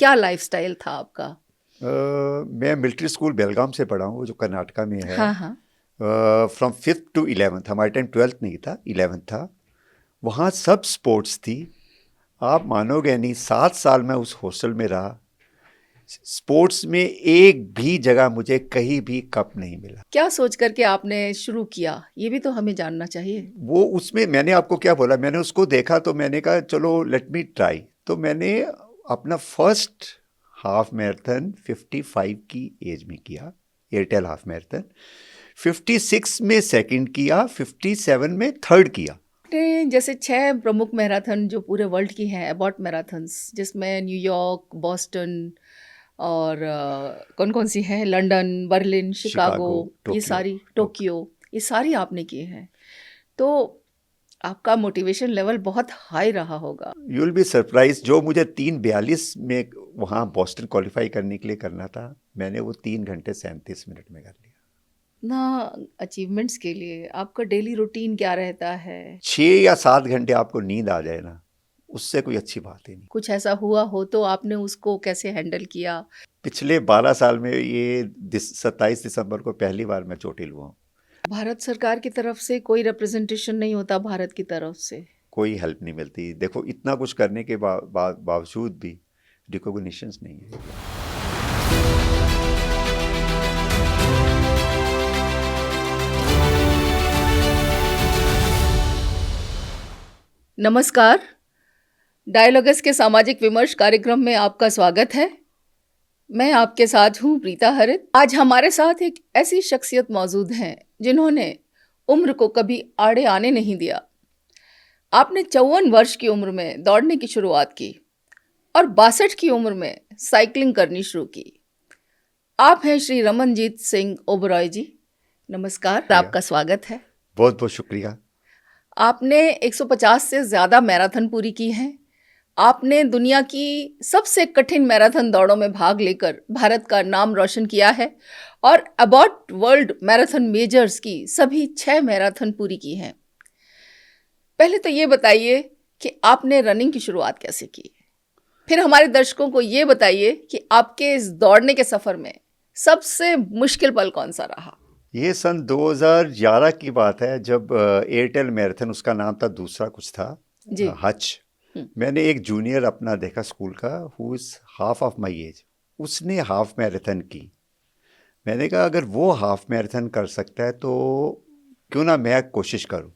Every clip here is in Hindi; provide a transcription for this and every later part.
क्या लाइफस्टाइल था आपका? मैं मिलिट्री स्कूल बेलगाम से पढ़ा हूँ, जो कर्नाटका में है। हाँ, हाँ। फ्रॉम 5th to 11th, हमारे टाइम 12th नहीं था, 11th था। वहाँ सब स्पोर्ट्स थी। आप मानोगे नहीं, 7 साल मैं उस हॉस्टल में रहा। स्पोर्ट्स में एक भी जगह मुझे कहीं भी कप नहीं मिला। क्या सोच करके आपने शुरू किया? ये भी तो हमें जानना चाहिए। वो उसमें मैंने आपको क्या बोला, मैंने उसको देखा तो मैंने कहा चलो लेट मी ट्राई। तो मैंने अपना फर्स्ट हाफ मैराथन 55 की एज में किया, एयरटेल हाफ मैराथन। 56 में सेकंड किया, 57 में थर्ड किया। आपने जैसे 6 प्रमुख मैराथन जो पूरे वर्ल्ड की हैं, एबॉट मैराथन्स, जिसमें न्यूयॉर्क, बॉस्टन और कौन-कौन सी हैं? लंदन, बर्लिन, शिकागो, शिकागो, ये टोक्यो। सारी टोक्यो, ये सारी आपने की हैं। तो आपका मोटिवेशन लेवल बहुत हाई रहा होगा। यू विल बी सरप्राइज, जो मुझे 3:42 में वहाँ बॉस्टन क्वालिफाई करने के लिए करना था, मैंने वो 3 घंटे 37 मिनट में कर लिया। ना अचीवमेंट्स के लिए आपका डेली रूटीन क्या रहता है? 6 या 7 घंटे आपको नींद आ जाए ना, उससे कोई अच्छी बात ही नहीं। कुछ ऐसा हुआ हो तो आपने उसको कैसे हैंडल किया? पिछले 12 साल में ये 27 दिसंबर को पहली बार मैं चोटिल हुआ हूँ। भारत सरकार की तरफ से कोई रिप्रेजेंटेशन नहीं होता भारत की तरफ से? कोई हेल्प नहीं मिलती। देखो, इतना कुछ करने के बावजूद भी रिकॉग्निशंस नहीं है। नमस्कार, डायलॉगस के सामाजिक विमर्श कार्यक्रम में आपका स्वागत है। मैं आपके साथ हूँ प्रीता हरित। आज हमारे साथ एक ऐसी शख्सियत मौजूद हैं जिन्होंने उम्र को कभी आड़े आने नहीं दिया। आपने 54 वर्ष की उम्र में दौड़ने की शुरुआत की और 62 की उम्र में साइकिलिंग करनी शुरू की। आप हैं श्री रमनजीत सिंह ओबरॉय जी। नमस्कार, शुक्रिया, आपका स्वागत है। बहुत बहुत शुक्रिया। आपने 150 से ज़्यादा मैराथन पूरी की हैं। आपने दुनिया की सबसे कठिन मैराथन दौड़ों में भाग लेकर भारत का नाम रोशन किया है और अबॉट वर्ल्ड मैराथन मेजर्स की सभी 6 मैराथन पूरी की हैं। पहले तो ये बताइए कि आपने रनिंग की शुरुआत कैसे की? फिर हमारे दर्शकों को ये बताइए कि आपके इस दौड़ने के सफ़र में सबसे मुश्किल पल कौन सा रहा? ये सन 2011 की बात है, जब एयरटेल मैराथन, उसका नाम था, दूसरा कुछ था, जी। हच। हम्म। मैंने एक जूनियर अपना देखा स्कूल का, who is half of my age. उसने हाफ मैराथन की। मैंने कहा अगर वो हाफ मैराथन कर सकता है तो क्यों ना मैं कोशिश करूं।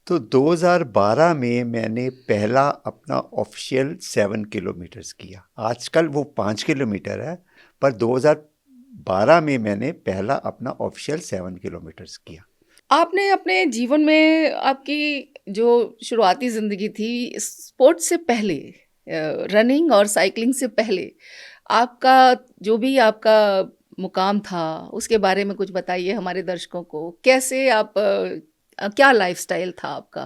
तो 2012 में मैंने पहला अपना ऑफिशियल 7 किलोमीटर्स किया। आजकल वो 5 किलोमीटर है, पर 2012 में मैंने पहला अपना ऑफिशियल 7 किलोमीटर्स किया। आपने अपने जीवन में आपकी जो शुरुआती ज़िंदगी थी स्पोर्ट्स से पहले, रनिंग और साइकिलिंग से पहले, आपका जो भी आपका मुकाम था उसके बारे में कुछ बताइए हमारे दर्शकों को। कैसे आप क्या लाइफस्टाइल था आपका?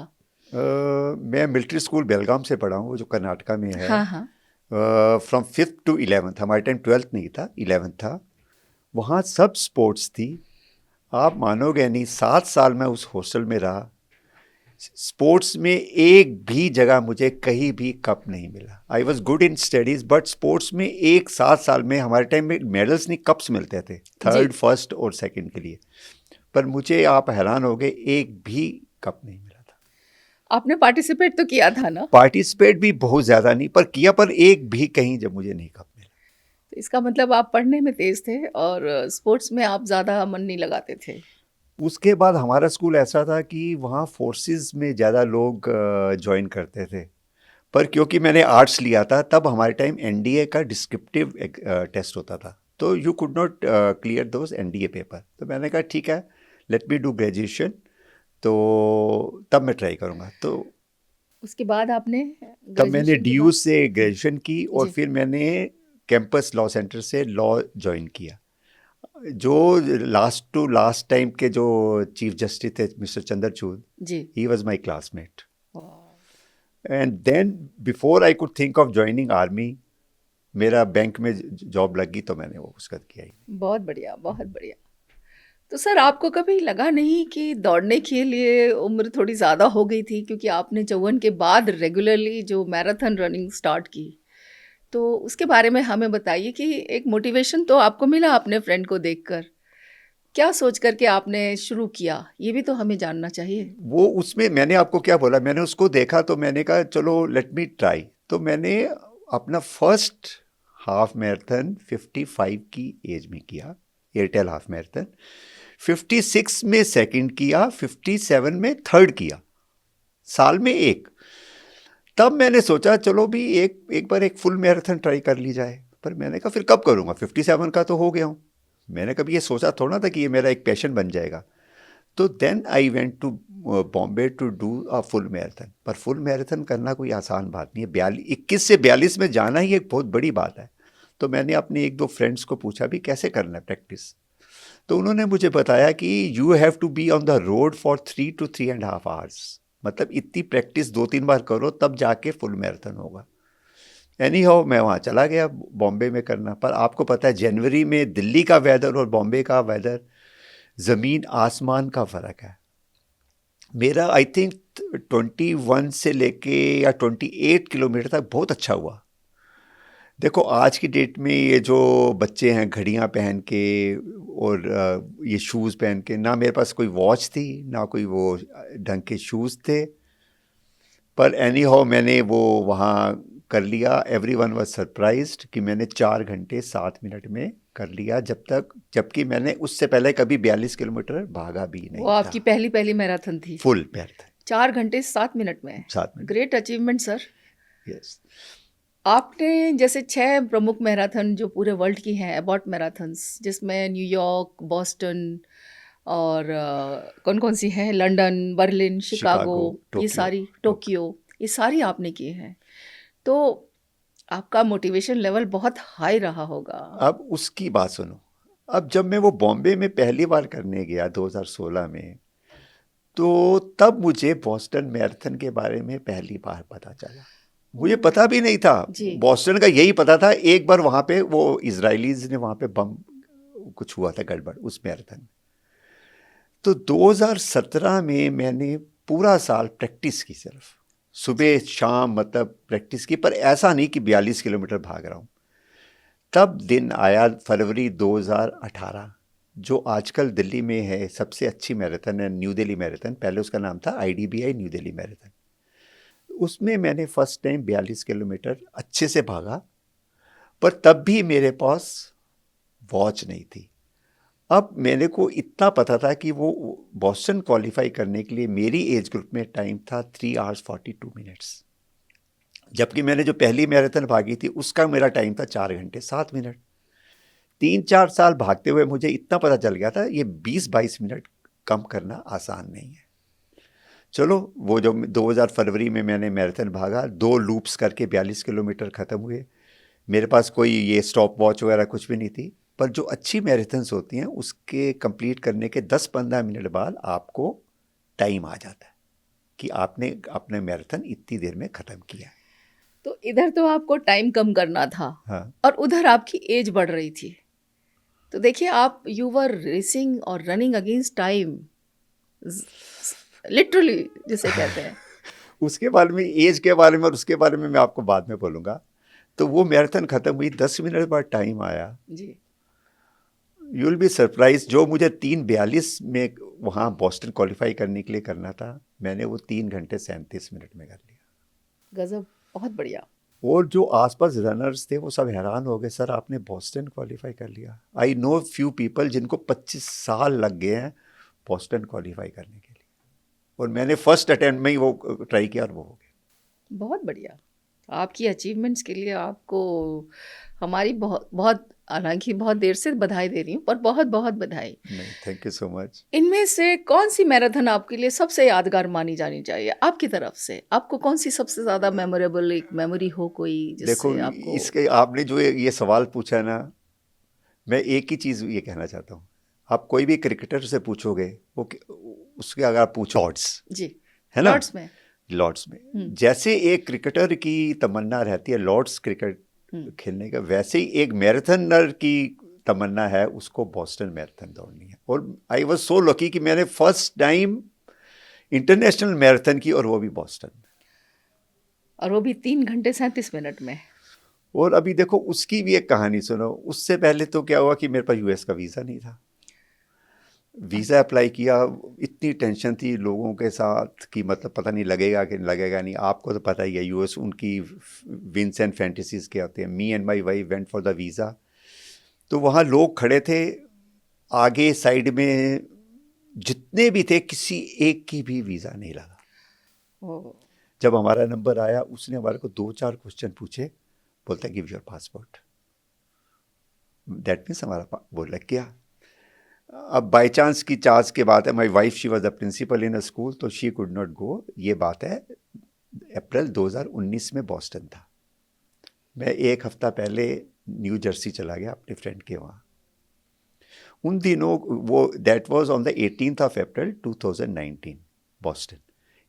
मैं मिलिट्री स्कूल बेलगाम से पढ़ा हूँ, जो कर्नाटका में है। हाँ, हाँ। फ्रॉम 5th to 11th, हमारे टाइम 12th नहीं था, 11th था। वहाँ सब स्पोर्ट्स थी। आप मानोगे नहीं, 7 साल मैं उस हॉस्टल में रहा। स्पोर्ट्स में एक भी जगह मुझे कहीं भी कप नहीं मिला। I was good in studies, but sports में एक 7 साल में हमारे टाइम में मेडल्स नहीं, कप्स मिलते थे, जी। थर्ड, फर्स्ट और सेकंड के लिए। पर मुझे, आप हैरान हो गए, एक भी कप नहीं मिला था। आपने पार्टिसिपेट तो किया था ना? पार्टिसिपेट भी बहुत ज़्यादा नहीं पर किया, पर एक भी कहीं जब मुझे नहीं कप मिला। तो इसका मतलब आप पढ़ने में तेज़ थे और स्पोर्ट्स में आप ज़्यादा मन नहीं लगाते थे। उसके बाद हमारा स्कूल ऐसा था कि वहाँ फोर्सेस में ज़्यादा लोग ज्वाइन करते थे। पर क्योंकि मैंने आर्ट्स लिया था, तब हमारे टाइम एनडीए का डिस्क्रिप्टिव टेस्ट होता था, तो you could not clear those NDA paper. तो मैंने कहा ठीक है, लेट मी डू ग्रेजुएशन, तो तब मैं ट्राई करूँगा। तो उसके बाद आपने तब मैंने ग्रेजुएशन के डीयू बाद? से ग्रेजुएशन की और जी। फिर मैंने कैंपस लॉ सेंटर से लॉ ज्वाइन किया। जो लास्ट टू लास्ट टाइम के जो चीफ जस्टिस थे, mister Chandrachud, ji. He was my classmate. वाह! And then before I could think of joining army, मेरा बैंक में जॉब लगी, तो मैंने वो उसका किया ही। बहुत बढ़िया, बहुत बढ़िया। तो सर आपको कभी लगा नहीं कि दौड़ने के लिए उम्र थोड़ी ज़्यादा हो गई थी? क्योंकि आपने 54 के बाद रेगुलरली जो मैराथन रनिंग स्टार्ट की, तो उसके बारे में हमें बताइए कि एक मोटिवेशन तो आपको मिला अपने फ्रेंड को देखकर, क्या सोच करके आपने शुरू किया, ये भी तो हमें जानना चाहिए। वो उसमें मैंने आपको क्या बोला, मैंने उसको देखा तो मैंने कहा चलो लेट मी ट्राई। तो मैंने अपना फर्स्ट हाफ मैराथन 55 की एज में किया, एयरटेल हाफ मैराथन। 56 में सेकंड किया, 57 में थर्ड किया, साल में एक। तब मैंने सोचा चलो भी एक बार एक फुल मैराथन ट्राई कर ली जाए। पर मैंने कहा फिर कब करूँगा, 57 का तो हो गया हूँ। मैंने कभी ये सोचा थोड़ा था कि ये मेरा एक पैशन बन जाएगा। तो then I went to Bombay to do a full marathon. पर फुल मैराथन करना कोई आसान बात नहीं है, 21 से 42 में जाना ही एक बहुत बड़ी बात है। तो मैंने अपने एक दो फ्रेंड्स को पूछा भी कैसे करना है प्रैक्टिस। तो उन्होंने मुझे बताया कि you have to be on the road for 3 to 3.5 hours। मतलब इतनी प्रैक्टिस 2-3 बार करो तब जाके फुल मैराथन होगा। एनी हाउ मैं वहाँ चला गया बॉम्बे में करना। पर आपको पता है जनवरी में दिल्ली का वेदर और बॉम्बे का वेदर ज़मीन आसमान का फ़र्क है। मेरा आई थिंक 21 से लेके या 28 किलोमीटर तक बहुत अच्छा हुआ। देखो आज की डेट में ये जो बच्चे हैं घड़ियां पहन के और ये शूज़ पहन के, ना मेरे पास कोई वॉच थी ना कोई वो ढंग के शूज़ थे। पर एनी हाउ मैंने वो वहाँ कर लिया। एवरीवन वाज सरप्राइज्ड कि मैंने 4 घंटे 7 मिनट में कर लिया, जबकि मैंने उससे पहले कभी 42 किलोमीटर भागा भी वो नहीं आपकी था। पहली पहली मैराथन थी। फुल मैराथन 4 घंटे 7 मिनट में, 7 minute. Great achievement sir. Yes. आपने जैसे 6 प्रमुख मैराथन जो पूरे वर्ल्ड की हैं, एबॉट मैराथन्स, जिसमें न्यूयॉर्क, बॉस्टन और कौन कौन सी हैं, लंदन, बर्लिन, शिकागो, शिकागो, ये टोक्यो। सारी, टोक्यो, ये सारी आपने की हैं। तो आपका मोटिवेशन लेवल बहुत हाई रहा होगा। अब उसकी बात सुनो। अब जब मैं वो बॉम्बे में पहली बार करने गया 2016 में, तो तब मुझे बॉस्टन मैराथन के बारे में पहली बार पता चला। मुझे पता भी नहीं था। जी। बॉस्टन का यही पता था, एक बार वहाँ पे वो इजरायलीज ने वहाँ पे बम कुछ हुआ था गड़बड़ उस मैराथन में। तो 2017 में मैंने पूरा साल प्रैक्टिस की, सिर्फ सुबह शाम मतलब प्रैक्टिस की। पर ऐसा नहीं कि 42 किलोमीटर भाग रहा हूँ। तब दिन आया फरवरी 2018, जो आजकल दिल्ली में है सबसे अच्छी मैराथन है, न्यू दिल्ली मैराथन। पहले उसका नाम था IDBI न्यू दिल्ली मैराथन। उसमें मैंने फर्स्ट टाइम 42 किलोमीटर अच्छे से भागा। पर तब भी मेरे पास वॉच नहीं थी। अब मेरे को इतना पता था कि वो बॉस्टन क्वालिफाई करने के लिए मेरी एज ग्रुप में टाइम था 3 hours 42 minutes, जबकि मैंने जो पहली मैराथन भागी थी उसका मेरा टाइम था 4 घंटे 7 मिनट। 3-4 साल भागते हुए मुझे इतना पता चल गया था ये 20-22 मिनट कम करना आसान नहीं है। चलो वो जो 2000 फरवरी में मैंने मैराथन भागा, 2 लूप्स करके 42 किलोमीटर ख़त्म हुए। मेरे पास कोई ये स्टॉप वॉच वगैरह कुछ भी नहीं थी। पर जो अच्छी मैराथन्स होती हैं उसके कंप्लीट करने के 10-15 मिनट बाद आपको टाइम आ जाता है कि आपने अपने मैराथन इतनी देर में ख़त्म किया है। तो इधर तो आपको टाइम कम करना था, हाँ। और उधर आपकी एज बढ़ रही थी। तो देखिए, आप यू वर रेसिंग और रनिंग अगेंस्ट टाइम, लिटरली जिसे कहते हैं। उसके बारे में, एज के बारे में और उसके बारे में मैं आपको बाद में बोलूँगा। तो वो मैराथन ख़त्म हुई, 10 मिनट बाद टाइम आया। जी। यू विल बी सरप्राइज, जो मुझे 3:42 में वहाँ बॉस्टन क्वालिफाई करने के लिए करना था, मैंने वो 3 घंटे 37 मिनट में कर लिया। गजब, बहुत बढ़िया। और जो आसपास रनर्स थे वो सब हैरान हो गए, सर आपने बॉस्टन क्वालिफाई कर लिया। आई नो फ्यू पीपल जिनको 25 साल लग गए हैं बॉस्टन क्वालिफाई करने के लिए, और मैंने फर्स्ट अटेम्प्ट में ही वो ट्राई किया और वो हो गया। बहुत बढ़िया। आपकी अचीवमेंट्स के लिए आपको हमारी बहुत बहुत, हालांकि बहुत देर से बधाई दे रही हूँ, पर बहुत बहुत बधाई। नहीं, थैंक यू सो मच। इनमें से कौन सी मैराथन आपके लिए सबसे यादगार मानी जानी चाहिए आपकी तरफ से? आपको कौन सी सबसे ज़्यादा मेमोरेबल एक मेमोरी हो कोई, देखो जिससे आपको? इसके आपने जो ये सवाल पूछा ना, मैं एक ही चीज़ ये कहना चाहता हूँ। आप कोई भी क्रिकेटर से पूछोगे वो उसके अगर आप पूछो लॉर्ड्स, जी, है ना, लॉर्ड्स में। लॉर्ड्स में जैसे एक क्रिकेटर की तमन्ना रहती है लॉर्ड्स क्रिकेट खेलने का, वैसे ही एक मैराथनर की तमन्ना है उसको बॉस्टन मैराथन दौड़नी है। और आई वाज सो लकी कि मैंने फर्स्ट टाइम इंटरनेशनल मैराथन की, और वो भी बॉस्टन में। और वो भी 3 घंटे 37 मिनट में। और अभी देखो उसकी भी एक कहानी सुनो। उससे पहले तो क्या हुआ कि मेरे पास यूएस का वीज़ा नहीं था। वीज़ा अप्लाई किया, इतनी टेंशन थी लोगों के साथ कि मतलब पता नहीं लगेगा कि लगेगा नहीं। आपको तो पता ही है यूएस उनकी विंस एंड फैंटेसीज क्या होते हैं। Me and my wife went for the visa. तो वहाँ लोग खड़े थे आगे साइड में, जितने भी थे किसी एक की भी वीज़ा नहीं लगा। ओ, जब हमारा नंबर आया उसने हमारे को 2-4 क्वेश्चन पूछे, बोलता give your passport. That means हमारा बोला क्या। अब बाई चांस की चांस के बात है, my wife she was the principal in a school, तो शी कुड नॉट गो। ये बात है अप्रैल 2019 में बॉस्टन था। मैं एक हफ्ता पहले न्यू जर्सी चला गया अपने फ्रेंड के वहाँ। उन दिनों वो that was on the 18th of April 2019 Boston.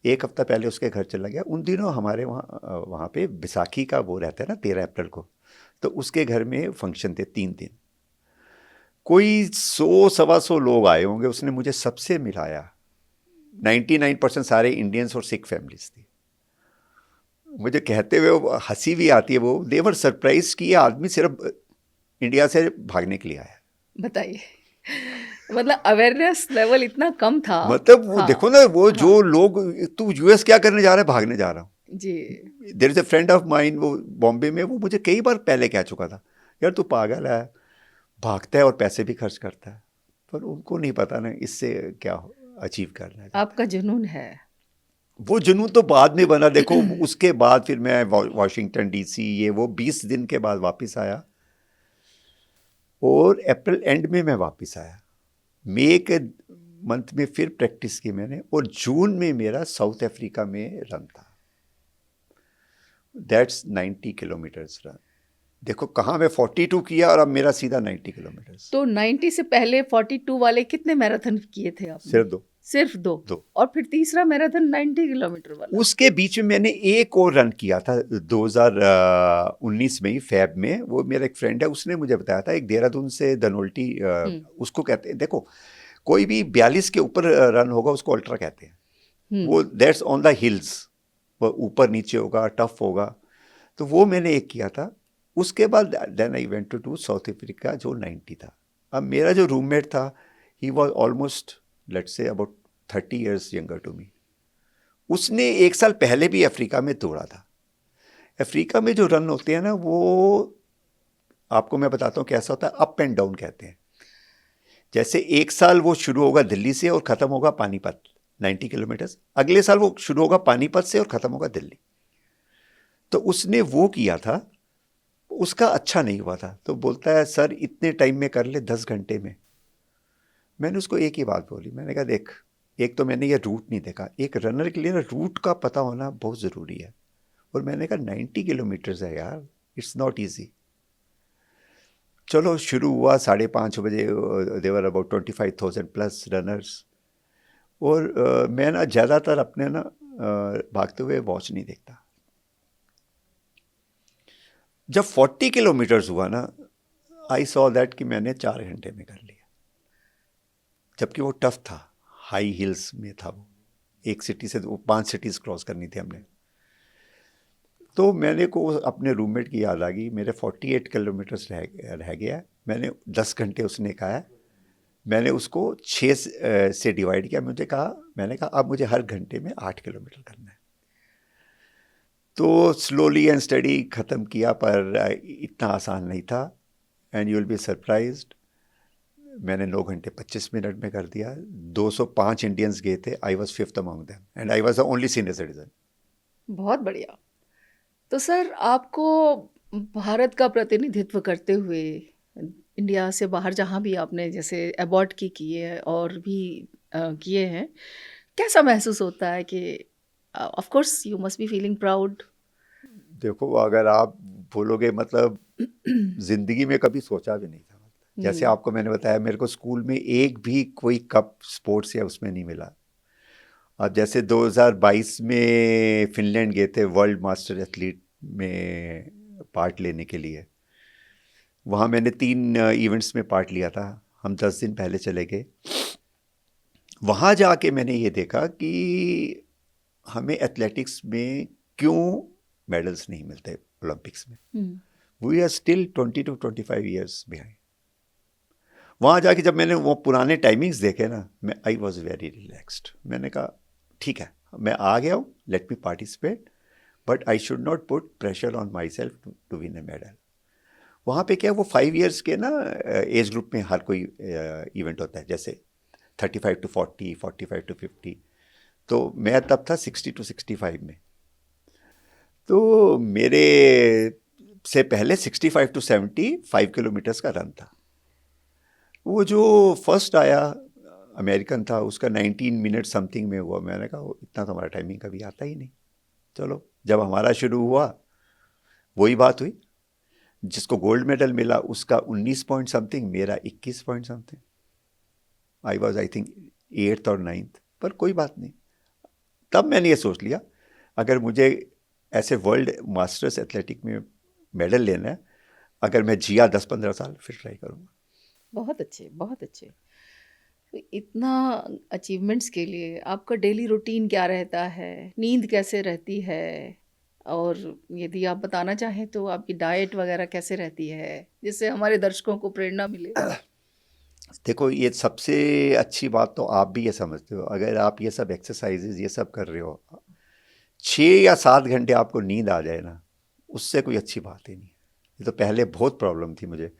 एक हफ्ता पहले उसके घर चला गया। उन दिनों हमारे वहाँ पे बैसाखी का वो रहता है ना 13 अप्रैल को, तो उसके घर में फंक्शन थे 3 दिन। कोई 100-125 लोग आए होंगे। उसने मुझे सबसे मिलाया। 99% सारे इंडियंस और सिख फैमिलीज थी। मुझे कहते हुए हंसी भी आती है। वो देवर सरप्राइज कि ये आदमी सिर्फ इंडिया से भागने के लिए आया। बताइए। मतलब अवेयरनेस लेवल इतना कम था। मतलब वो हाँ, देखो ना, वो हाँ, जो लोग, तू यूएस क्या करने जा रहा है, भागने जा रहा हूँ। जी। There is a friend of mine, वो बॉम्बे में, वो मुझे कई बार पहले कह चुका था, यार तू पागल है, भागता है और पैसे भी खर्च करता है। पर उनको नहीं पता ना इससे क्या अचीव करना है। आपका जुनून है। वो जुनून तो बाद में बना। देखो उसके बाद फिर मैं वाशिंगटन डीसी ये वो 20 दिन के बाद वापस आया, और अप्रैल एंड में मैं वापस आया। मई के मंथ में फिर प्रैक्टिस की मैंने, और जून में मेरा साउथ अफ्रीका में रन था। That's 90 kilometres run. देखो कहाँ मैं 42 किया और अब मेरा सीधा 90 किलोमीटर्स। तो 90 से पहले 42 वाले कितने मैराथन किए थे आपने? सिर्फ दो। सिर्फ दो। और फिर तीसरा मैराथन 90 किलोमीटर वाला। उसके बीच में मैंने एक और रन किया था 2019 में ही, फैब में। वो मेरा एक फ्रेंड है, उसने मुझे बताया था, एक देहरादून से धनोल्टी उसको कहते हैं। देखो कोई भी 42 के ऊपर रन होगा उसको अल्ट्रा कहते हैं। वो दैट्स ऑन द हिल्स, वो ऊपर नीचे होगा, टफ होगा। तो वो मैंने एक किया था। उसके बाद then I went to South Africa जो 90 था। अब मेरा जो रूममेट था, he was almost let's say about 30 years younger to me. उसने एक साल पहले भी अफ्रीका में दौड़ा था। अफ्रीका में जो रन होते हैं ना, वो आपको मैं बताता हूँ कैसा होता है, अप एंड डाउन कहते हैं। जैसे एक साल वो शुरू होगा दिल्ली से और ख़त्म होगा पानीपत, 90 किलोमीटर्स। अगले साल वो शुरू होगा पानीपत से और ख़त्म होगा दिल्ली। तो उसने वो किया था, उसका अच्छा नहीं हुआ था। तो बोलता है सर इतने टाइम में कर ले, 10 घंटे में। मैंने उसको एक ही बात बोली, मैंने कहा देख, एक तो मैंने ये रूट नहीं देखा। एक रनर के लिए ना रूट का पता होना बहुत ज़रूरी है। और मैंने कहा 90 किलोमीटर्स है यार, इट्स नॉट ईजी। चलो शुरू हुआ 5:30 बजे। देवर अबाउट 25,000 प्लस रनर्स। और मैं ना ज़्यादातर अपने ना भागते हुए वॉच नहीं देखता। जब 40 किलोमीटर्स हुआ ना, आई सॉ दैट कि मैंने 4 घंटे में कर लिया। जबकि वो टफ था, हाई हिल्स में था वो। एक सिटी से 5 सिटीज़ क्रॉस करनी थी हमने। तो मैंने को अपने रूममेट की याद आ गई। मेरे 48 किलोमीटर्स रह गया। मैंने 10 घंटे उसने कहा है, मैंने उसको 6 से डिवाइड किया। मैंने कहा अब मुझे हर घंटे में 8 किलोमीटर करना है। तो स्लोली एंड स्टडी ख़त्म किया, पर इतना आसान नहीं था। And you will be surprised, मैंने 9 घंटे 25 मिनट में कर दिया। 205 इंडियंस गए थे, I was 5th among them and I was the only senior citizen. बहुत बढ़िया। तो सर आपको भारत का प्रतिनिधित्व करते हुए इंडिया से बाहर जहाँ भी आपने जैसे अबॉर्ड की किए और भी किए हैं, कैसा महसूस होता है कि of course you must be feeling proud? देखो अगर आप बोलोगे मतलब ज़िंदगी में कभी सोचा भी नहीं था। जैसे आपको मैंने बताया, मेरे को स्कूल में एक भी कोई कप स्पोर्ट्स या उसमें नहीं मिला। अब जैसे 2022 में फिनलैंड गए थे वर्ल्ड मास्टर एथलीट में पार्ट लेने के लिए। वहाँ मैंने 3 इवेंट्स में पार्ट लिया था। हम 10 दिन पहले चले गए। वहाँ जाके मैंने ये देखा कि हमें एथलेटिक्स में क्यों मेडल्स नहीं मिलते ओलंपिक्स में। We are still 20 to 25 years behind. वहाँ जाके जब मैंने वो पुराने टाइमिंग्स देखे ना, मैं आई वॉज वेरी रिलैक्स्ड। मैंने कहा ठीक है, मैं आ गया हूँ, let me participate, but I should not put pressure on myself to win a medal. वहाँ पे क्या, वो 5 ईयर्स के ना एज ग्रुप में हर कोई इवेंट होता है, जैसे 35 to 40, 45 to 50। तो मैं तब था 60 to 65 में। तो मेरे से पहले 65 to 75 किलोमीटर्स का रन था। वो जो फर्स्ट आया अमेरिकन था, उसका 19 मिनट समथिंग में हुआ। मैंने कहा इतना तो हमारा टाइमिंग कभी आता ही नहीं। चलो, जब हमारा शुरू हुआ वही बात हुई। जिसको गोल्ड मेडल मिला उसका 19 पॉइंट समथिंग, मेरा 21 point something. I was I think 8th और 9th, पर कोई बात नहीं। तब मैंने ये सोच लिया, अगर मुझे ऐसे वर्ल्ड मास्टर्स एथलेटिक में मेडल लेना है, अगर मैं जिया 10-15 साल, फिर ट्राई करूँगा। बहुत अच्छे, बहुत अच्छे। तो इतना अचीवमेंट्स के लिए आपका डेली रूटीन क्या रहता है? नींद कैसे रहती है? और यदि आप बताना चाहें तो आपकी डाइट वगैरह कैसे रहती है, जिससे हमारे दर्शकों को प्रेरणा मिले? देखो, ये सबसे अच्छी बात तो आप भी ये समझते हो, अगर आप ये सब एक्सरसाइजेज ये सब कर रहे हो, 6 या 7 घंटे आपको नींद आ जाए ना, उससे कोई अच्छी बात ही नहीं। ये तो पहले बहुत प्रॉब्लम थी मुझे।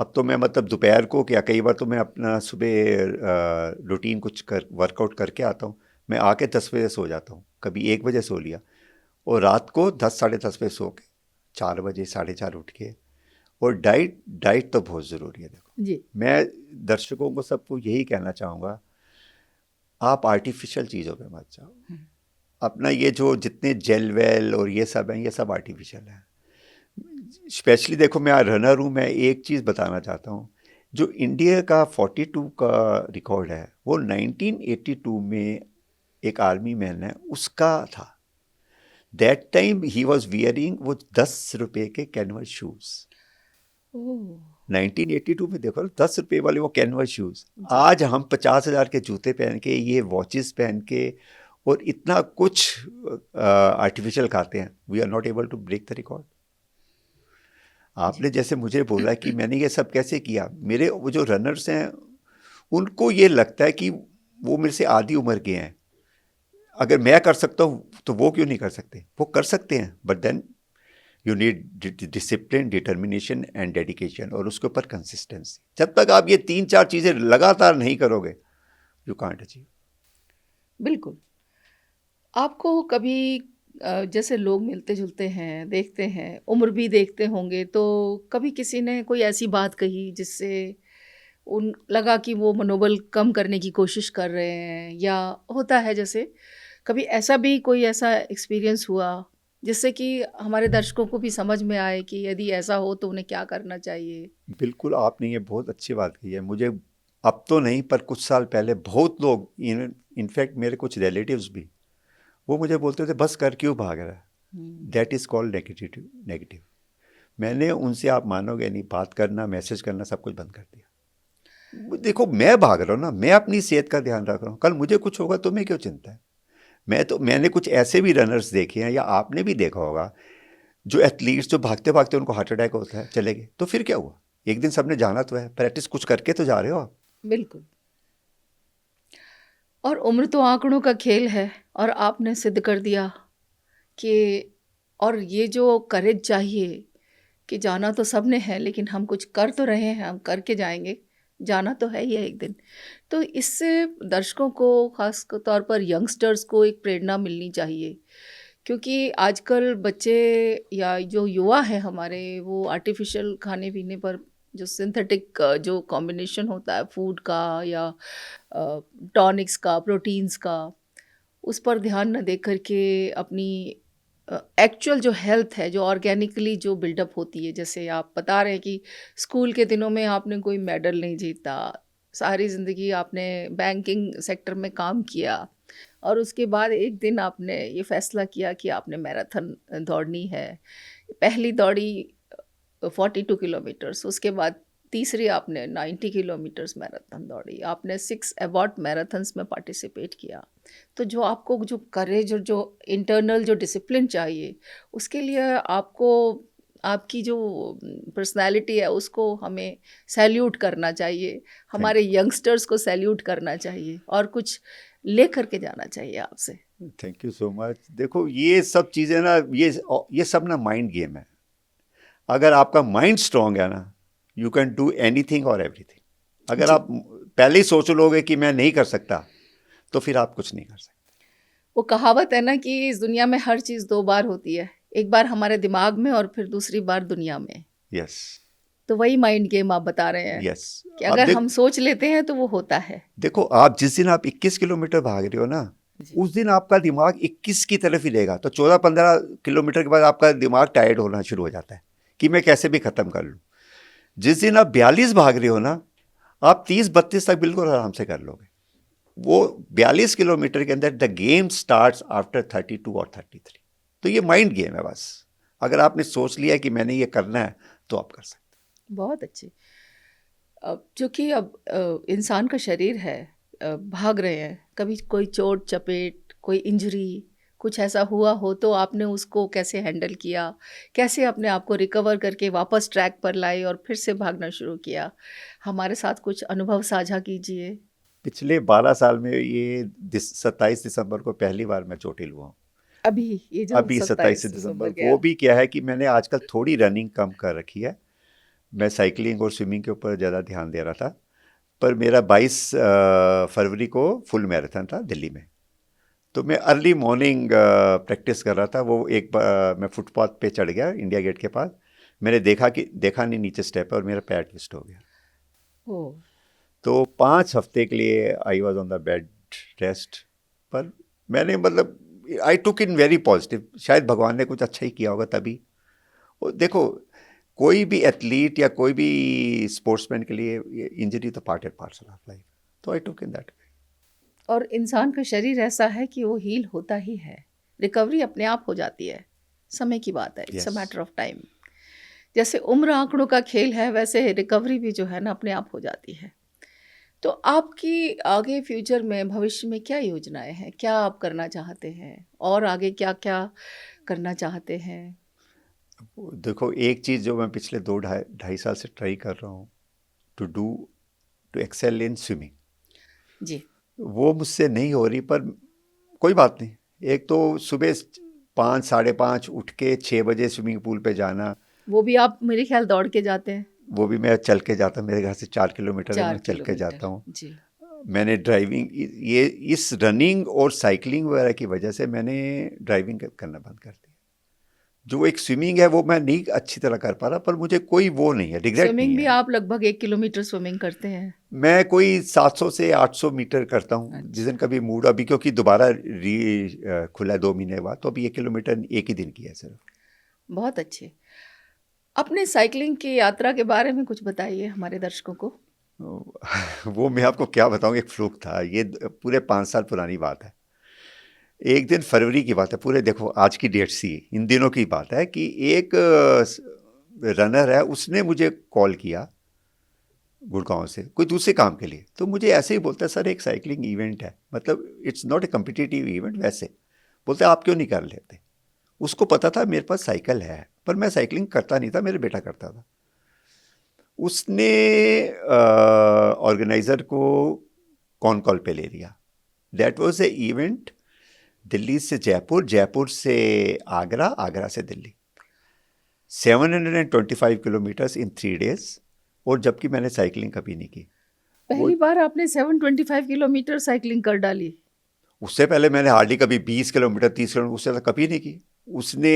अब तो मैं मतलब दोपहर को क्या, कई बार तो मैं अपना सुबह रूटीन कुछ वर्कआउट करके आता हूँ, मैं आके 10 बजे सो जाता हूँ, कभी 1 बजे सो लिया, और रात को 10-10:30 बजे सो के 4 बजे 4:30 उठ के। और डाइट तो बहुत ज़रूरी है। देखो जी। मैं दर्शकों को सबको यही कहना चाहूँगा, आप आर्टिफिशियल चीज़ों पे मत जाओ। अपना ये जो जितने जेल वेल और ये सब हैं, ये सब आर्टिफिशियल है। स्पेशली देखो, मैं रनर हूँ, मैं एक चीज़ बताना चाहता हूँ। जो इंडिया का 42 का रिकॉर्ड है, वो 1982 में एक आर्मी मैन है उसका था। That time he was wearing वो 10 रुपये के कैनवस शूज़। ओह। 1982 में देखो, 10 रुपये वाले वो कैनवस शूज़। आज हम 50,000 के जूते पहन के, ये वॉचेस पहन के, और इतना कुछ आर्टिफिशियल खाते हैं, we are not able to break the record. आपने जैसे मुझे बोला कि मैंने ये सब कैसे किया, मेरे वो जो रनर्स हैं उनको ये लगता है कि वो मेरे से आधी उम्र के हैं, अगर मैं कर सकता हूँ तो वो क्यों नहीं कर सकते। वो कर सकते हैं, but then you need discipline, determination and dedication, और उसके ऊपर कंसिस्टेंसी। जब तक आप ये 3-4 चीज़ें लगातार नहीं करोगे, यू कांट अचीव। बिल्कुल। आपको कभी जैसे लोग मिलते जुलते हैं, देखते हैं, उम्र भी देखते होंगे, तो कभी किसी ने कोई ऐसी बात कही जिससे उन लगा कि वो मनोबल कम करने की कोशिश कर रहे हैं, या होता है जैसे कभी ऐसा भी कोई ऐसा एक्सपीरियंस हुआ जिससे कि हमारे दर्शकों को भी समझ में आए कि यदि ऐसा हो तो उन्हें क्या करना चाहिए? बिल्कुल, आपने ये बहुत अच्छी बात कही है। मुझे अब तो नहीं, पर कुछ साल पहले बहुत लोग, इनफैक्ट मेरे कुछ रिलेटिव्स भी, वो मुझे बोलते थे बस कर क्यों भाग रहा है। That is called negative. मैंने उनसे, आप मानोगे नहीं, बात करना, मैसेज करना, सब कुछ बंद कर दिया। देखो, मैं भाग रहा हूँ ना, मैं अपनी सेहत का ध्यान रख रहा हूँ, कल मुझे कुछ होगा तो मैं क्यों चिंता है। मैंने कुछ ऐसे भी रनर्स देखे हैं, या आपने भी देखा होगा, जो एथलीट्स जो भागते भागते उनको हार्ट अटैक होता है, चले गए, तो फिर क्या हुआ। एक दिन सबने जाना तो है, प्रैक्टिस कुछ करके तो जा रहे हो आप। बिल्कुल। और उम्र तो आंकड़ों का खेल है, और आपने सिद्ध कर दिया कि, और ये जो करेज चाहिए कि जाना तो सबने है, लेकिन हम कुछ कर तो रहे हैं, हम करके जाएंगे, जाना तो है ही है एक दिन। तो इससे दर्शकों को, खास तौर पर यंगस्टर्स को, एक प्रेरणा मिलनी चाहिए, क्योंकि आजकल बच्चे या जो युवा हैं हमारे, वो आर्टिफिशियल खाने पीने पर, जो सिंथेटिक जो कॉम्बिनेशन होता है फूड का या टॉनिक्स का, प्रोटीन्स का, उस पर ध्यान न दे करके अपनी एक्चुअल जो हेल्थ है, जो ऑर्गेनिकली जो बिल्डअप होती है, जैसे आप बता रहे हैं कि स्कूल के दिनों में आपने कोई मेडल नहीं जीता, सारी ज़िंदगी आपने बैंकिंग सेक्टर में काम किया, और उसके बाद एक दिन आपने ये फैसला किया कि आपने मैराथन दौड़नी है। पहली दौड़ी 42 किलोमीटर्स, उसके बाद तीसरी आपने 90 किलोमीटर्स मैराथन दौड़ी, आपने 6 अबॉट मैराथन्स में पार्टिसिपेट किया। तो जो आपको जो करेज और जो इंटरनल जो डिसिप्लिन चाहिए, उसके लिए आपको आपकी जो पर्सनालिटी है उसको हमें सैल्यूट करना चाहिए, हमारे यंगस्टर्स को सैल्यूट करना चाहिए और कुछ ले करके जाना चाहिए आपसे। Thank you so much. देखो ये सब चीज़ें ना, ये सब ना माइंड गेम है। अगर आपका माइंड स्ट्रांग है ना, यू कैन डू एनीथिंग और एवरीथिंग। अगर जी। आप पहले ही सोच लोगे कि मैं नहीं कर सकता, तो फिर आप कुछ नहीं कर सकते। वो कहावत है ना कि इस दुनिया में हर चीज़ दो बार होती है, एक बार हमारे दिमाग में और फिर दूसरी बार दुनिया में। यस तो वही माइंड गेम आप बता रहे हैं यस। कि आप अगर हम सोच लेते हैं तो वो होता है। देखो, आप जिस दिन आप 21 किलोमीटर भाग रहे हो ना, जी। उस दिन आपका दिमाग 21 की तरफ ही रहेगा। तो 14-15 किलोमीटर के बाद आपका दिमाग टायर्ड होना शुरू हो जाता है कि मैं कैसे भी खत्म कर लूँ। जिस दिन आप 42 भाग रहे हो ना, आप 30-32 तक बिल्कुल आराम से कर लोगे। वो 42 किलोमीटर के अंदर द गेम स्टार्ट्स आफ्टर 32 और 33। तो ये माइंड गेम है बस। अगर आपने सोच लिया कि मैंने ये करना है, तो आप कर सकते बहुत अच्छे। अब चूंकि अब इंसान का शरीर है, भाग रहे हैं, कभी कोई चोट चपेट, कोई इंजरी, कुछ ऐसा हुआ हो तो आपने उसको कैसे हैंडल किया, कैसे अपने आप को रिकवर करके वापस ट्रैक पर लाए और फिर से भागना शुरू किया? हमारे साथ कुछ अनुभव साझा कीजिए। पिछले 12 साल में ये 27 दिसंबर को पहली बार मैं चोटिल हुआ हूँ। अभी ये जो अभी 27 27 दिसंबर दिसंबर। गया। वो भी क्या है कि मैंने आजकल थोड़ी रनिंग कम कर रखी है। मैं साइकिलिंग और स्विमिंग के ऊपर ज़्यादा ध्यान दे रहा था। पर मेरा 22 फरवरी को फुल मैराथन था दिल्ली में। तो मैं अर्ली मॉर्निंग प्रैक्टिस कर रहा था। वो मैं फुटपाथ पे चढ़ गया इंडिया गेट के पास। मैंने देखा नहीं नीचे स्टेप है और मेरा पैर ट्विस्ट हो गया। ओह। तो 5 हफ्ते के लिए I was on the bed rest. पर मैंने मतलब आई टुक इन वेरी पॉजिटिव। शायद भगवान ने कुछ अच्छा ही किया होगा तभी। और देखो, कोई भी एथलीट या कोई भी स्पोर्ट्समैन के लिए इंजरी तो part and parcel of life. तो आई टुक इन दैट। और इंसान का शरीर ऐसा है कि वो हील होता ही है, रिकवरी अपने आप हो जाती है, समय की बात है, it's a yes. Matter of time. जैसे उम्र आंकड़ों का खेल है, वैसे रिकवरी भी जो है ना अपने आप हो जाती है। तो आपकी आगे फ्यूचर में, भविष्य में क्या योजनाएं हैं, क्या आप करना चाहते हैं और आगे क्या क्या करना चाहते हैं? देखो, एक चीज़ जो मैं पिछले 2-2.5 साल से ट्राई कर रहा हूँ टू एक्सेल इन स्विमिंग, जी। वो मुझसे नहीं हो रही। पर कोई बात नहीं। एक तो सुबह 5 साढ़े 5 उठ के 6 बजे स्विमिंग पूल पे जाना। वो भी आप मेरे ख्याल दौड़ के जाते हैं? वो भी मैं चल के जाता हूँ। मेरे घर से 4 किलोमीटर है, मैं चार चल के किलोमीटर जाता हूँ। जी। मैंने ड्राइविंग, ये इस रनिंग और साइकिलिंग वगैरह की वजह से मैंने ड्राइविंग करना बंद कर दिया। जो एक स्विमिंग है वो मैं नहीं अच्छी तरह कर पा रहा, पर मुझे कोई वो नहीं है, रिग्रेट नहीं स्विमिंग भी है। आप लगभग 1 किलोमीटर स्विमिंग करते हैं? मैं कोई 700 से 800 मीटर करता हूँ जिस दिन अच्छा। कभी मूड। अभी क्योंकि दोबारा खुला है 2 महीने बाद, तो अभी 1 किलोमीटर एक ही दिन किया है सिर्फ। बहुत अच्छे। अपने साइकिलिंग की यात्रा के बारे में कुछ बताइए हमारे दर्शकों को। वो मैं आपको क्या बताऊँ, एक फ्लूक था। ये पूरे 5 साल पुरानी बात है। एक दिन फरवरी की बात है, पूरे देखो आज की डेट सी इन दिनों की बात है कि एक रनर है, उसने मुझे कॉल किया गुड़गांव से कोई दूसरे काम के लिए। तो मुझे ऐसे ही बोलता है, सर एक साइकिलिंग इवेंट है, मतलब it's not a competitive event. वैसे बोलते आप क्यों नहीं कर लेते। उसको पता था मेरे पास साइकिल है, पर मैं साइकिलिंग करता नहीं था, मेरा बेटा करता था। उसने ऑर्गेनाइज़र को कॉन कॉल पे ले लिया। That was a event Delhi से जयपुर, जयपुर से आगरा, आगरा से दिल्ली, 725 किलोमीटर्स इन 3 days। और जबकि मैंने साइकिलिंग कभी नहीं की। वो पहली बार आपने 725 किलोमीटर साइकिलिंग कर डाली? उससे पहले मैंने हार्डली कभी 20 किलोमीटर 30 किलोमीटर उससे ज़्यादा कभी नहीं की। उसने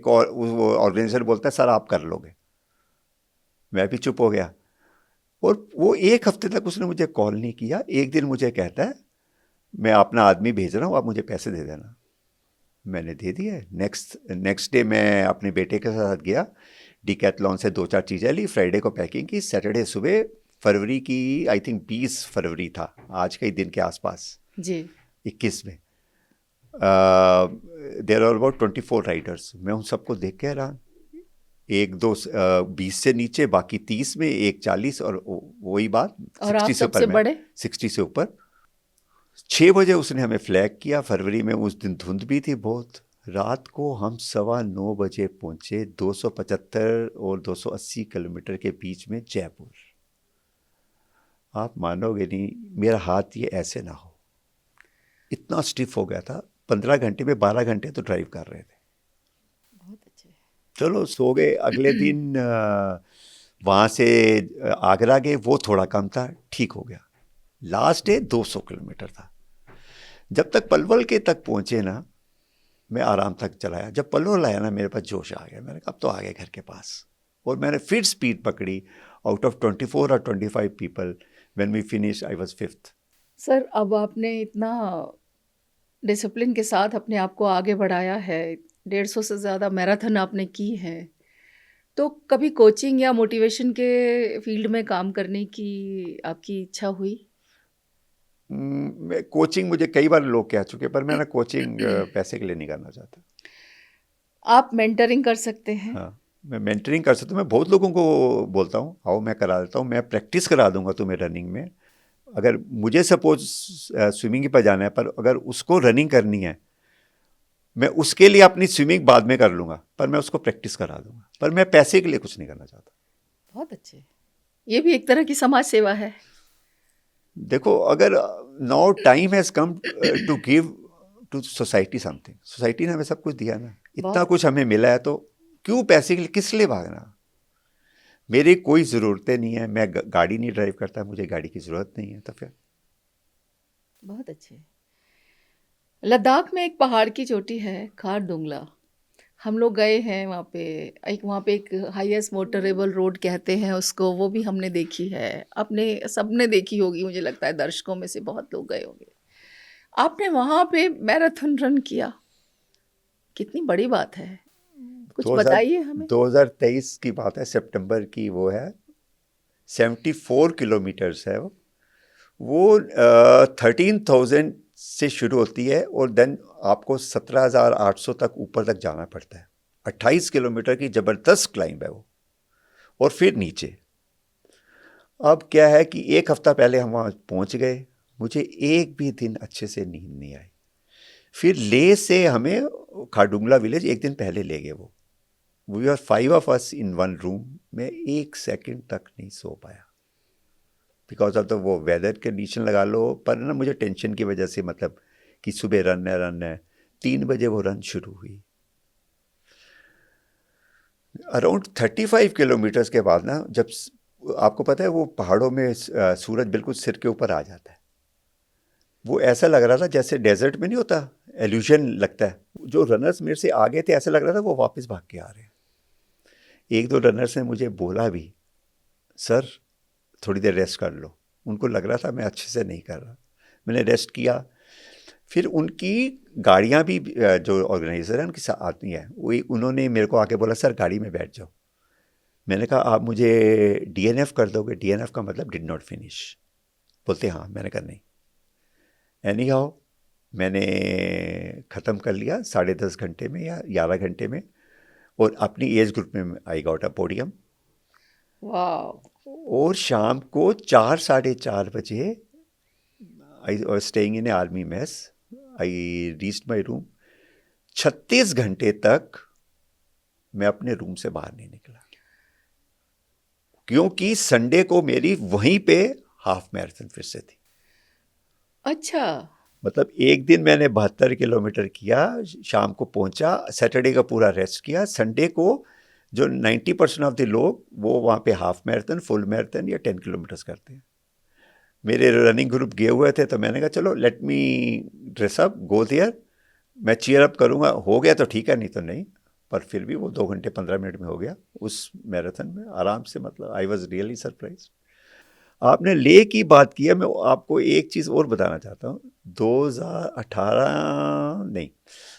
ऑर्गेनाइजर बोलता है सर आप कर लोगे। मैं भी चुप हो गया। और वो 1 हफ्ते तक उसने मुझे कॉल नहीं किया। एक दिन मुझे कहता है मैं अपना आदमी भेज रहा हूँ, आप मुझे पैसे दे देना। मैंने दे दिए। नेक्स्ट डे मैं अपने बेटे के साथ गया, डिकैथलॉन से 2-4 चीज़ें ली, फ्राइडे को पैकिंग की, सैटरडे सुबह, फरवरी की आई थिंक 20 फरवरी था, आज के ही दिन के आसपास, जी। 21 में। There are about 24 riders. मैं उन सबको देख के हैरान, 1-2 20 से नीचे, बाकी 30 में, एक 40, और वही बात और आप 60 से ऊपर। सबसे मैं बड़े? 60 से ऊपर। 6 बजे उसने हमें फ्लैग किया। फरवरी में उस दिन धुंध भी थी बहुत, रात को हम 9:15 पहुंचे, 275 और 280 किलोमीटर के बीच में जयपुर। आप मानोगे नहीं, मेरा हाथ ये ऐसे ना हो, इतना स्टिफ हो गया था। 15 घंटे में 12 घंटे तो ड्राइव कर रहे थे। बहुत अच्छे। चलो सो गए। अगले दिन वहाँ से आगरा गए, वो थोड़ा कम था, ठीक हो गया। लास्ट डे 200 किलोमीटर था। जब तक पलवल के तक पहुँचे ना, मैं आराम तक चलाया। जब पलवल आया ना, मेरे पास जोश आ गया। मैंने कहा अब तो आ गए घर के पास, और मैंने फिर स्पीड पकड़ी। आउट ऑफ 24 और 25 people, when we finish I was fifth. Sir, अब आपने इतना डिसिप्लिन के साथ अपने आप को आगे बढ़ाया है, 150 से ज़्यादा मैराथन आपने की है, तो कभी कोचिंग या मोटिवेशन के फील्ड में काम करने की आपकी इच्छा हुई? कोचिंग मुझे कई बार लोग कह चुके, पर मैं ना कोचिंग पैसे के लिए नहीं करना चाहता। आप मेंटरिंग कर सकते हैं। हाँ, मैं मेंटरिंग कर सकता हूँ। मैं बहुत लोगों को बोलता हूँ, आओ मैं करा देता हूँ, मैं प्रैक्टिस करा दूंगा तुम्हें रनिंग में। अगर मुझे सपोज स्विमिंग पर जाना है, पर अगर उसको रनिंग करनी है, मैं उसके लिए अपनी स्विमिंग बाद में कर लूँगा, पर मैं उसको प्रैक्टिस करा दूंगा। पर मैं पैसे के लिए कुछ नहीं करना चाहता। बहुत अच्छे। ये भी एक तरह की समाज सेवा है। देखो, अगर now time has come to give to society something. Society ने हमें सब कुछ दिया ना, इतना बहुत कुछ हमें मिला है, तो क्यों पैसे के लिए, किस लिए भागना। मेरी कोई ज़रूरतें नहीं है, मैं गाड़ी नहीं ड्राइव करता, मुझे गाड़ी की ज़रूरत नहीं है, तो फिर। बहुत अच्छे। लद्दाख में एक पहाड़ की चोटी है, खारदुंगला। हम लोग गए हैं वहाँ पे। वहाँ पे एक हाईएस्ट मोटरेबल रोड कहते हैं उसको, वो भी हमने देखी है। आपने सबने देखी होगी, मुझे लगता है दर्शकों में से बहुत लोग गए होंगे। आपने वहाँ पे मैराथन रन किया, कितनी बड़ी बात है, कुछ 2000 बताइए हमें। 2023 की बात है, सितंबर की वो है। 74 किलोमीटर्स है वो 13,000 से शुरू होती है, और देन आपको 17,800 तक ऊपर तक जाना पड़ता है। 28 किलोमीटर की ज़बरदस्त क्लाइंब है वो, और फिर नीचे। अब क्या है कि एक हफ्ता पहले हम वहाँ पहुँच गए, मुझे एक भी दिन अच्छे से नींद नहीं आई। फिर ले से हमें खारडुंगला विलेज एक दिन पहले ले गए वो। We are 5 of us in one room. मैं एक सेकंड तक नहीं सो पाया, बिकॉज ऑफ द वो वेदर कंडीशन लगा लो, पर ना मुझे टेंशन की वजह से, मतलब कि सुबह रन है। 3 बजे वो रन शुरू हुई। अराउंड 35 किलोमीटर्स के बाद ना, जब आपको पता है वो पहाड़ों में सूरज बिल्कुल सिर के ऊपर आ जाता है, वो ऐसा लग रहा था जैसे डेजर्ट में नहीं होता, एल्यूजन लगता है। जो रनर्स मेरे से आगे थे, ऐसा लग रहा था वो वापस भाग के आ रहे हैं। एक दो रनर्स ने मुझे बोला भी, सर थोड़ी देर रेस्ट कर लो। उनको लग रहा था मैं अच्छे से नहीं कर रहा। मैंने रेस्ट किया। फिर उनकी गाड़ियाँ भी, जो ऑर्गेनाइज़र है उनकी साथ आती हैं, वही उन्होंने मेरे को आके बोला, सर गाड़ी में बैठ जाओ। मैंने कहा आप मुझे डीएनएफ कर दोगे? डीएनएफ का मतलब डिड नॉट फिनिश। बोलते हाँ। मैंने कहा नहीं। एनी हाउ मैंने ख़त्म कर लिया 10.5 घंटे में या 11 घंटे में, और अपनी एज ग्रुप में आई गॉट अ पोडियम। वाह। और शाम को 4-4:30 बजे, I was staying in A army mess, I reached my room. 36 घंटे तक मैं अपने रूम से बाहर नहीं निकला, क्योंकि संडे को मेरी वहीं पे हाफ मैराथन फिर से थी। अच्छा। मतलब एक दिन मैंने 72 किलोमीटर किया, शाम को पहुंचा, सैटरडे का पूरा रेस्ट किया। संडे को जो 90% ऑफ द लोग वो वहाँ पे हाफ मैराथन, फुल मैराथन या 10 किलोमीटर्स करते हैं। मेरे रनिंग ग्रुप गए हुए थे, तो मैंने कहा चलो let me dress up, go there, मैं चीयर अप करूँगा। हो गया तो ठीक है, नहीं तो नहीं। पर फिर भी वो 2 घंटे 15 मिनट में हो गया उस मैराथन में आराम से। मतलब आई वॉज रियली सरप्राइज। आपने ले की बात की है, मैं आपको एक चीज़ और बताना चाहता हूँ। 2018 नहीं,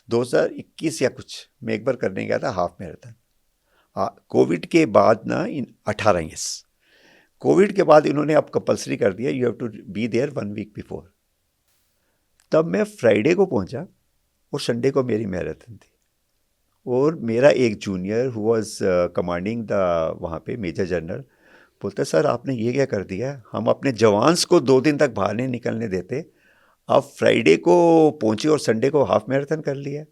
2021 या कुछ मैं एक बार करने गया था हाफ मैराथन। कोविड के बाद ना, इन 18 ईयर्स कोविड के बाद इन्होंने अब कंपलसरी कर दिया, you have to be there 1 week before. तब मैं फ्राइडे को पहुंचा, और संडे को मेरी मैराथन थी। और मेरा एक junior who was commanding the वहाँ पे, मेजर जनरल, बोलते सर आपने ये क्या कर दिया है, हम अपने जवान्स को 2 दिन तक बाहर नहीं निकलने देते, आप फ्राइडे को पहुंचे और संडे को हाफ मैराथन कर लिया।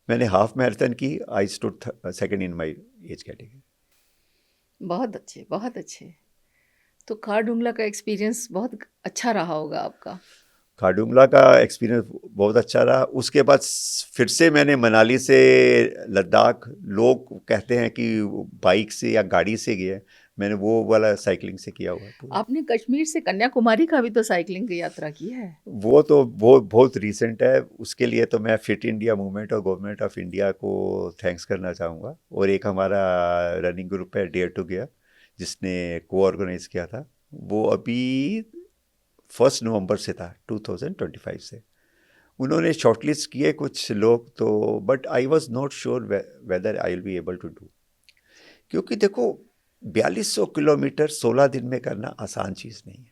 मैंने हाफ मैराथन की, I stood second in my age category. बहुत अच्छे, बहुत अच्छे। तो खारडुंगला का एक्सपीरियंस बहुत अच्छा रहा होगा आपका। खारडुंगला का एक्सपीरियंस बहुत अच्छा रहा। उसके बाद फिर से मैंने मनाली से लद्दाख, लोग कहते हैं कि बाइक से या गाड़ी से गया, मैंने वो वाला साइकिलिंग से किया हुआ है पूरा। आपने कश्मीर से कन्याकुमारी का भी तो साइकिलिंग की यात्रा की है। वो तो बहुत रिसेंट है। उसके लिए तो मैं फिट इंडिया मूवमेंट और गवर्नमेंट ऑफ इंडिया को थैंक्स करना चाहूँगा। और एक हमारा रनिंग ग्रुप है डेयर टू गियर, जिसने को ऑर्गेनाइज किया था। वो अभी 1 नवंबर से था, 2025 से। उन्होंने शॉर्टलिस्ट किए कुछ लोग तो, but I was not sure whether I will be able to do. क्योंकि देखो 4200 किलोमीटर 16 दिन में करना आसान चीज़ नहीं है।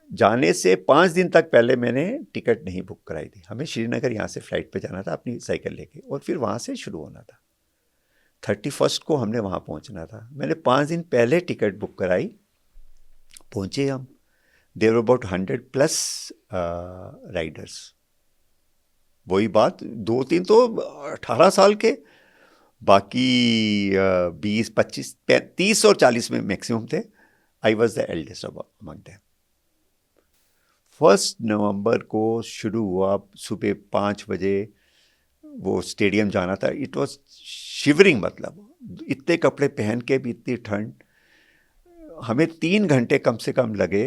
जाने से 5 दिन तक पहले मैंने टिकट नहीं बुक कराई थी। हमें श्रीनगर यहाँ से फ्लाइट पे जाना था अपनी साइकिल लेके, और फिर वहाँ से शुरू होना था। 31 को हमने वहाँ पहुँचना था। मैंने 5 दिन पहले टिकट बुक कराई, पहुँचे हम। There were about 100+ riders. वही बात, 2-3 तो 18 साल के, बाकी 20-25 30 और 40 में मैक्सिमम थे। I was the eldest among them. 1 नवंबर को शुरू हुआ, सुबह 5 बजे वो स्टेडियम जाना था। इट वॉज शिवरिंग, मतलब इतने कपड़े पहन के भी इतनी ठंड। हमें 3 घंटे कम से कम लगे,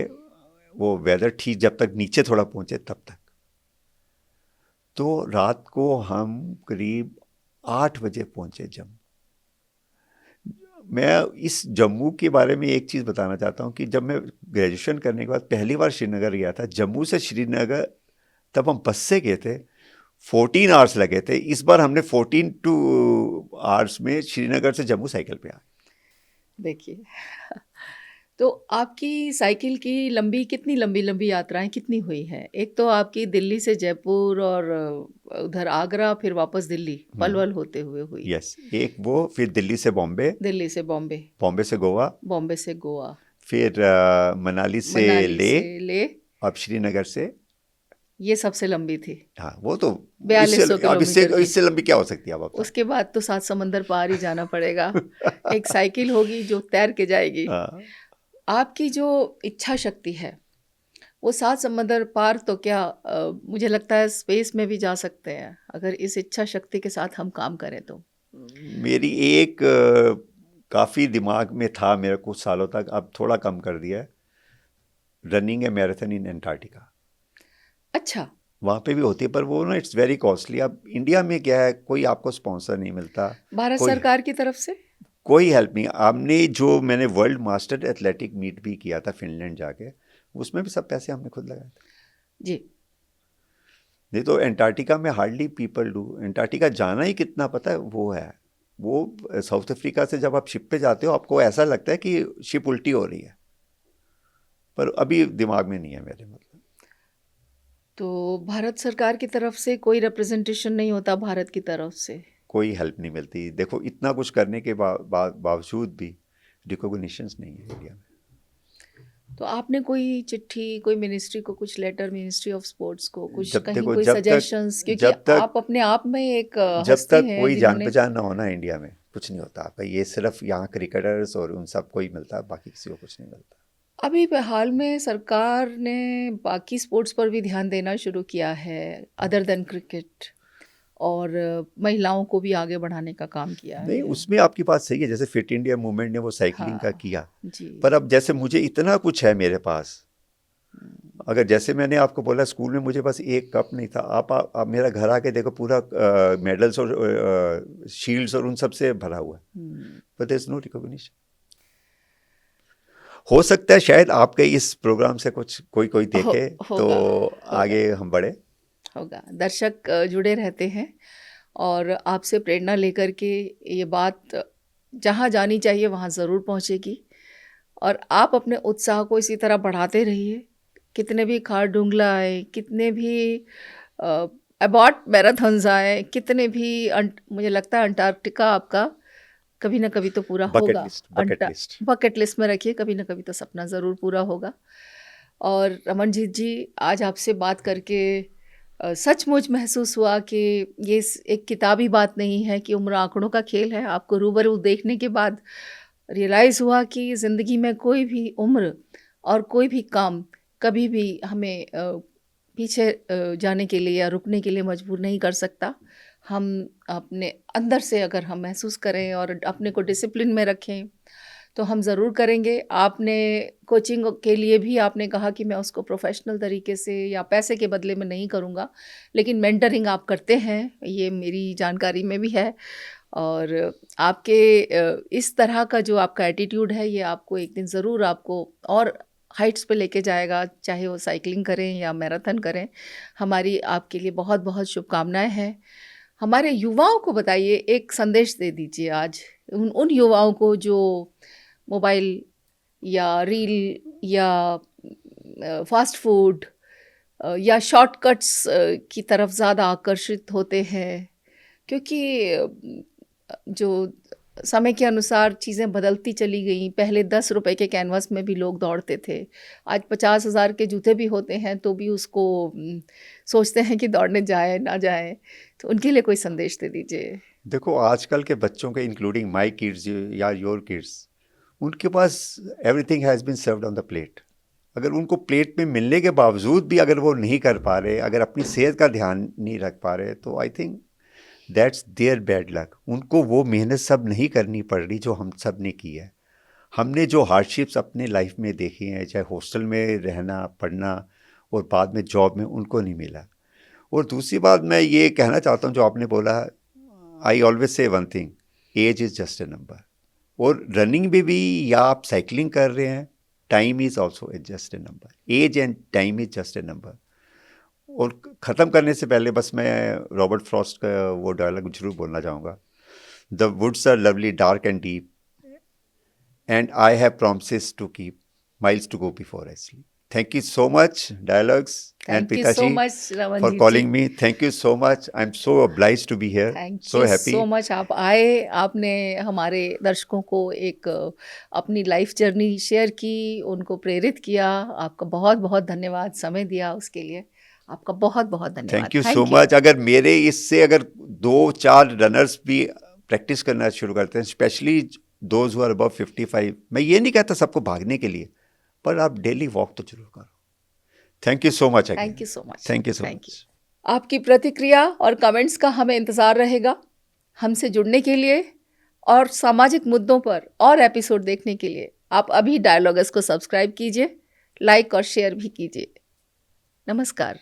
वो वेदर ठीक जब तक नीचे थोड़ा पहुंचे तब तक। तो रात को हम करीब 8 बजे पहुंचे जम्मू। मैं इस जम्मू के बारे में एक चीज़ बताना चाहता हूँ कि जब मैं ग्रेजुएशन करने के बाद पहली बार श्रीनगर गया था, जम्मू से श्रीनगर, तब हम बस से गए थे, 14 आवर्स लगे थे। इस बार हमने 14 आवर्स में श्रीनगर से जम्मू साइकिल पे आए। देखिए, तो आपकी साइकिल की कितनी लंबी लंबी यात्राएं कितनी हुई हैं? एक तो आपकी दिल्ली से जयपुर और उधर आगरा, फिर वापस दिल्ली पलवल होते हुए हुई। यस, एक वो, फिर दिल्ली से बॉम्बे, दिल्ली से बॉम्बे, बॉम्बे से गोवा, बॉम्बे से गोवा, फिर मनाली से मनाली ले, से ले, अब श्रीनगर से। ये सबसे लंबी थी। हाँ, वो तो 4200 अब इससे किलोमीटर की। इससे लंबी क्या हो सकती है, अब आप उसके बाद तो 7 समंदर पार ही जाना पड़ेगा। एक साइकिल होगी जो तैर के जाएगी। हाँ। आपकी जो इच्छा शक्ति है, वो 7 समंदर पार तो क्या, मुझे लगता है स्पेस में भी जा सकते हैं, अगर इस इच्छा शक्ति के साथ हम काम करें तो। मेरी एक काफ़ी दिमाग में था मेरे कुछ सालों तक, अब थोड़ा कम कर दिया है, रनिंग ए मैराथन इन एंटार्क्टिका। अच्छा। वहाँ पे भी होती है, पर वो ना इट्स वेरी कॉस्टली। अब इंडिया में क्या है, कोई आपको स्पॉन्सर नहीं मिलता, भारत कोई सरकार की तरफ से? कोई हेल्प नहीं। हमने जो मैंने वर्ल्ड मास्टर एथलेटिक मीट भी किया था फिनलैंड जाके, उसमें भी सब पैसे हमने खुद लगाए थे। जी। नहीं तो एंटार्क्टिका में हार्डली पीपल डू। एंटार्क्टिका जाना ही कितना, पता है वो है, वो साउथ अफ्रीका से जब आप शिप पे जाते हो, आपको ऐसा लगता है कि शिप उल्टी हो रही है, पर अभी दिमाग में नहीं है मेरे, मतलब। तो भारत सरकार की तरफ से कोई रिप्रेजेंटेशन नहीं होता भारत की तरफ से? कोई हेल्प नहीं मिलती। देखो इतना कुछ करने के बावजूद भी रिकॉग्निशंस नहीं है इंडिया में। तो आपने कोई चिट्ठी, कोई मिनिस्ट्री को कुछ लेटर, मिनिस्ट्री ऑफ स्पोर्ट्स को कुछ जब कहीं देखो कोई सजेशंस, क्योंकि जब तक आप अपने आप में एक जब हस्ती तक हैं कोई जान जिन्होंने। पहचान ना होना इंडिया में, कुछ नहीं होता आपका। ये सिर्फ यहाँ क्रिकेटर्स और उन सब को ही मिलता है, बाकी किसी को कुछ नहीं मिलता। अभी हाल में सरकार ने बाकी स्पोर्ट्स पर भी ध्यान देना शुरू किया है, अदर देन क्रिकेट, और महिलाओं को भी आगे बढ़ाने का काम किया नहीं, है। उसमें आपकी बात सही है। जैसे फिट इंडिया मूवमेंट ने वो साइकिलिंग का हाँ किया, जी। पर अब जैसे मुझे इतना कुछ है मेरे पास, अगर जैसे मैंने आपको बोला स्कूल में मुझे बस एक कप नहीं था, आप मेरा घर आके देखो, पूरा मेडल्स और शील्ड्स और उन सब से भरा हुआ है, पर देयर इज नो रिकॉग्निशन। हो सकता है शायद आपके इस प्रोग्राम से कुछ कोई देखे तो होगा। आगे हम बढ़े। होगा, दर्शक जुड़े रहते हैं और आपसे प्रेरणा लेकर के ये बात जहाँ जानी चाहिए वहाँ ज़रूर पहुँचेगी, और आप अपने उत्साह को इसी तरह बढ़ाते रहिए। कितने भी खारडुंगला आए, कितने भी अबॉट मैराथन्स आए, कितने भी मुझे लगता है अंटार्कटिका आपका कभी ना कभी तो पूरा बकेट होगा। List, bucket list. Bucket list में रखिए, कभी ना कभी तो सपना ज़रूर पूरा होगा। और रमनजीत जी, आज आपसे बात करके सचमुच महसूस हुआ कि ये एक किताबी बात नहीं है कि उम्र आंकड़ों का खेल है। आपको रूबरू देखने के बाद रियलाइज़ हुआ कि ज़िंदगी में कोई भी उम्र और कोई भी काम कभी भी हमें पीछे जाने के लिए या रुकने के लिए मजबूर नहीं कर सकता। हम अपने अंदर से अगर हम महसूस करें और अपने को डिसिप्लिन में रखें तो हम ज़रूर करेंगे। आपने कोचिंग के लिए भी आपने कहा कि मैं उसको प्रोफ़ेशनल तरीके से या पैसे के बदले में नहीं करूँगा, लेकिन मेंटरिंग आप करते हैं, ये मेरी जानकारी में भी है। और आपके इस तरह का जो आपका एटीट्यूड है, ये आपको एक दिन ज़रूर आपको और हाइट्स पे लेके जाएगा, चाहे वो साइक्लिंग करें या मैराथन करें। हमारी आपके लिए बहुत-बहुत शुभकामनाएँ हैं। हमारे युवाओं को बताइए, एक संदेश दे दीजिए आज, उन उन युवाओं को जो मोबाइल या रील या फ़ास्ट फ़ूड या शॉर्टकट्स की तरफ ज़्यादा आकर्षित होते हैं, क्योंकि जो समय के अनुसार चीज़ें बदलती चली गईं। पहले 10 रुपए के कैनवास में भी लोग दौड़ते थे। आज 50,000 के जूते भी होते हैं तो भी उसको सोचते हैं कि दौड़ने जाएँ, ना जाएँ। तो उनके लिए कोई संदेश दे दीजिए। देखो, आजकल के बच्चों के इंक्लूडिंग माय किड्स या योर किड्स, उनके पास everything has been served on the plate. अगर उनको प्लेट में मिलने के बावजूद भी अगर वो नहीं कर पा रहे, अगर अपनी सेहत का ध्यान नहीं रख पा रहे, तो I think that's there bad luck. उनको वो मेहनत सब नहीं करनी पड़ रही जो हम सब ने की है। हमने जो हार्डशिप्स अपने लाइफ में देखी हैं, चाहे हॉस्टल में रहना, पढ़ना और बाद में जॉब में, उनको नहीं मिला। और दूसरी बात मैं ये कहना चाहता हूँ, जो आपने बोला, I always say one thing, age is just a number. और रनिंग में भी या आप साइकिलिंग कर रहे हैं, time is also just a number. Age and time is just a number. और ख़त्म करने से पहले बस मैं रॉबर्ट फ्रॉस्ट का वो डायलॉग जरूर बोलना चाहूँगा, the woods are lovely dark and deep and I have promises to keep, miles to go before I sleep. Thank you so much, Dialogues and thank you so Pitaji, much for Ramanjeet ji. calling me. Thank you so much. I'm so obliged to be here. Thank So you happy. So much, आप आए, आपने हमारे दर्शकों को एक अपनी लाइफ जर्नी शेयर की, उनको प्रेरित किया। आपका बहुत-बहुत धन्यवाद, समय दिया उसके लिए। आपका बहुत-बहुत धन्यवाद। Thank you so thank you. much. अगर मेरे इससे अगर 2-4 रनर्स भी प्रैक्टिस करना शुरू करते हैं, specially those who are above 55, मैं ये नहीं कहता सबको भागने के लिए, पर आप डेली वॉक तो जरूर करो। Thank you so much. Thank you so much. Thank you so thank much. You. आपकी प्रतिक्रिया और कमेंट्स का हमें इंतज़ार रहेगा। हमसे जुड़ने के लिए और सामाजिक मुद्दों पर और एपिसोड देखने के लिए आप अभी डायलॉगस को सब्सक्राइब कीजिए, लाइक और शेयर भी कीजिए। नमस्कार।